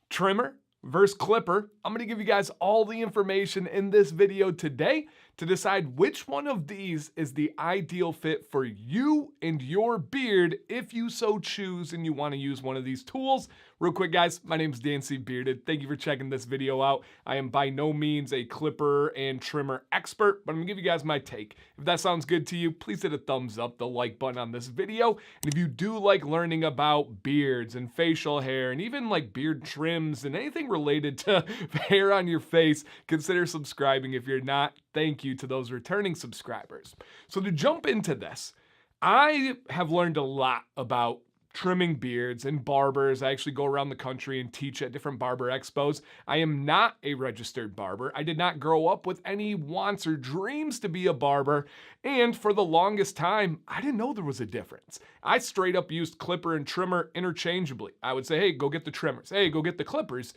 Trimmer versus clipper. I'm going to give you guys all the information in this video today to decide which one of these is the ideal fit for you and your beard if you so choose and you want to use one of these tools. Real quick, guys, my name is Dan C. Bearded. Thank you for checking this video out. I am by no means a clipper and trimmer expert, but I'm going to give you guys my take. If that sounds good to you, please hit a thumbs up, the like button on this video. And if you do like learning about beards and facial hair and even like beard trims and anything related to hair on your face, consider subscribing. If you're not, thank you to those returning subscribers. So to jump into this, I have learned a lot about trimming beards and barbers. I actually go around the country and teach at different barber expos. I am not a registered barber. I did not grow up with any wants or dreams to be a barber. And for the longest time, I didn't know there was a difference. I straight up used clipper and trimmer interchangeably. I would say, hey, go get the trimmers. Hey, go get the clippers.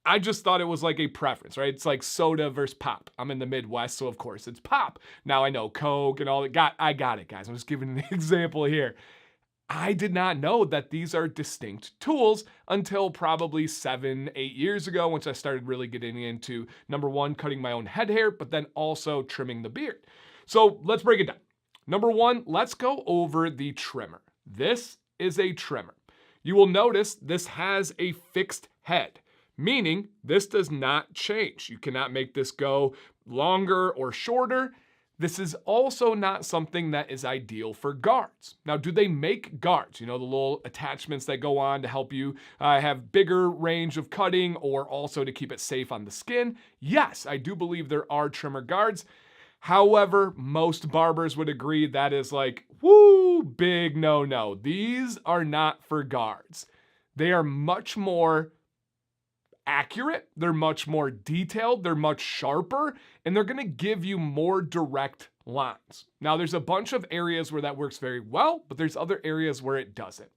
I just thought it was like a preference, right? It's like soda versus pop. I'm in the Midwest, so of course it's pop. Now I know Coke and all that. I got it, guys. I'm just giving an example here. I did not know that these are distinct tools until probably 7-8 years ago, once I started really getting into, number one, cutting my own head hair, but then also trimming the beard. So let's break it down. Number one, let's go over the trimmer. This is a trimmer. You will notice this has a fixed head, meaning this does not change. You cannot make this go longer or shorter. This is also not something that is ideal for guards. Now, do they make guards? You know, the little attachments that go on to help you have bigger range of cutting or also to keep it safe on the skin? Yes, I do believe there are trimmer guards. However, most barbers would agree that is like, woo, big no-no. These are not for guards. They are much more accurate, they're much more detailed, they're much sharper, and they're gonna give you more direct lines. Now, there's a bunch of areas where that works very well, but there's other areas where it doesn't.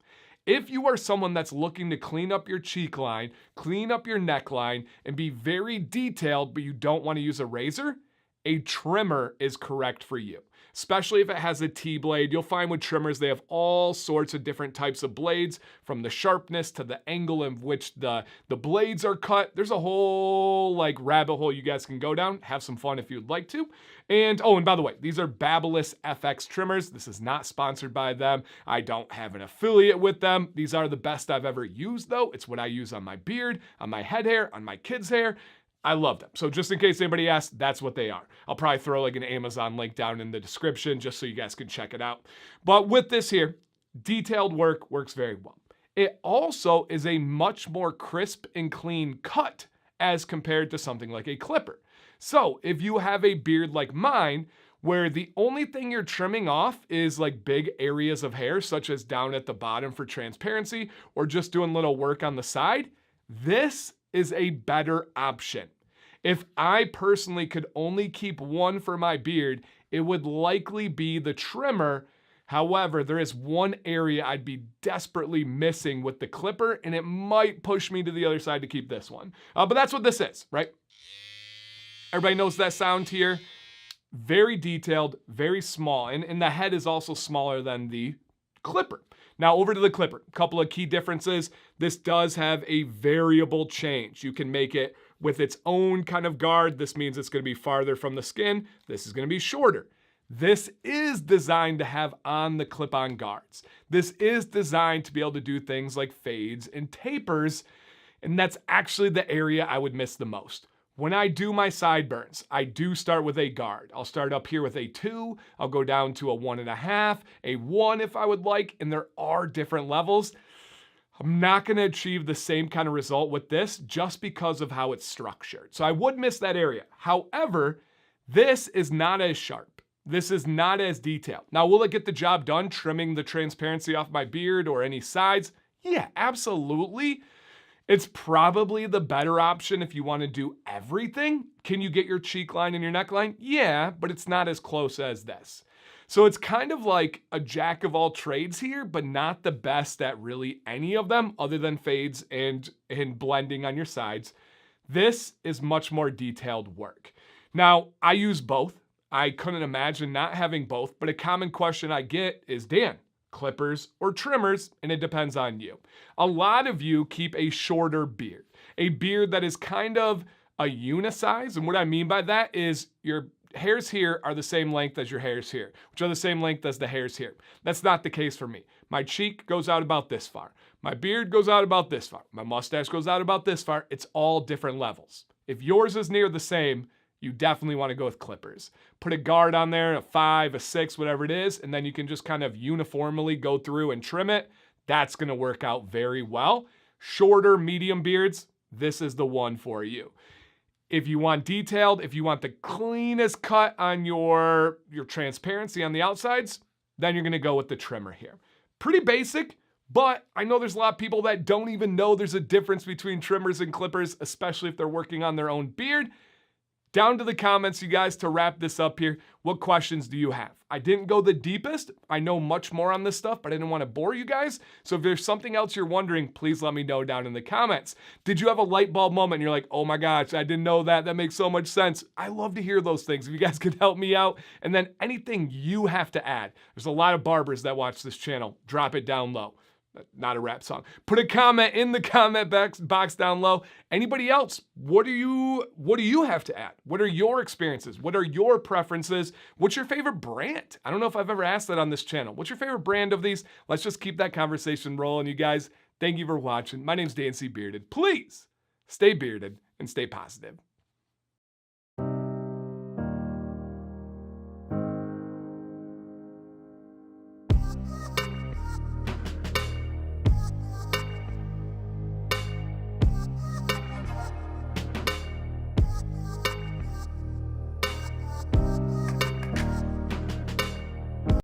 If you are someone that's looking to clean up your cheek line, clean up your neckline, and be very detailed, but you don't want to use a razor, a trimmer is correct for you. Especially if it has a T-blade. You'll find with trimmers, they have all sorts of different types of blades, from the sharpness to the angle in which the blades are cut. There's a whole like rabbit hole you guys can go down. Have some fun if you'd like to. And by the way, these are Babyliss FX trimmers. This is not sponsored by them. I don't have an affiliate with them. These are the best I've ever used though. It's what I use on my beard, on my head hair, on my kids' hair. I love them. So just in case anybody asks, that's what they are. I'll probably throw like an Amazon link down in the description just so you guys can check it out. But with this here, detailed work works very well. It also is a much more crisp and clean cut as compared to something like a clipper. So if you have a beard like mine, where the only thing you're trimming off is like big areas of hair, such as down at the bottom for transparency, or just doing little work on the side, this is a better option. If I personally could only keep one for my beard, it would likely be the trimmer. However, there is one area I'd be desperately missing with the clipper, and it might push me to the other side to keep this one. But that's what this is, right? Everybody knows that sound here. Very detailed, very small, and the head is also smaller than the clipper. Now over to the clipper, a couple of key differences. This does have a variable change. You can make it with its own kind of guard. This means it's going to be farther from the skin. This is going to be shorter. This is designed to have on the clip-on guards. This is designed to be able to do things like fades and tapers, and that's actually the area I would miss the most. When I do my sideburns, I do start with a guard. I'll start up here with a 2, I'll go down to a 1.5, a 1 if I would like, and there are different levels. I'm not gonna achieve the same kind of result with this just because of how it's structured. So I would miss that area. However, this is not as sharp. This is not as detailed. Now, will it get the job done trimming the transparency off my beard or any sides? Yeah, absolutely. It's probably the better option if you want to do everything. Can you get your cheek line and your neckline? Yeah, but it's not as close as this. So it's kind of like a jack of all trades here, but not the best at really any of them other than fades and blending on your sides. This is much more detailed work. Now, I use both. I couldn't imagine not having both, but a common question I get is, Dan, clippers, or trimmers, and it depends on you. A lot of you keep a shorter beard, a beard that is kind of a unisize. And what I mean by that is your hairs here are the same length as your hairs here, which are the same length as the hairs here. That's not the case for me. My cheek goes out about this far. My beard goes out about this far. My mustache goes out about this far. It's all different levels. If yours is near the same, you definitely want to go with clippers. Put a guard on there, a 5, a 6, whatever it is, and then you can just kind of uniformly go through and trim it. That's going to work out very well. Shorter, medium beards, this is the one for you. If you want detailed, if you want the cleanest cut on your transparency on the outsides, then you're going to go with the trimmer here. Pretty basic, but I know there's a lot of people that don't even know there's a difference between trimmers and clippers, especially if they're working on their own beard. Down to the comments, you guys, to wrap this up here. What questions do you have? I didn't go the deepest. I know much more on this stuff, but I didn't want to bore you guys. So if there's something else you're wondering, please let me know down in the comments. Did you have a light bulb moment and you're like, oh my gosh, I didn't know that. That makes so much sense. I love to hear those things. If you guys could help me out. And then anything you have to add. There's a lot of barbers that watch this channel. Drop it down low. Not a rap song. Put a comment in the comment box down low. Anybody else? What do you have to add? What are your experiences? What are your preferences? What's your favorite brand? I don't know if I've ever asked that on this channel. What's your favorite brand of these? Let's just keep that conversation rolling, you guys. Thank you for watching. My name's Dan C. Bearded. Please stay bearded and stay positive.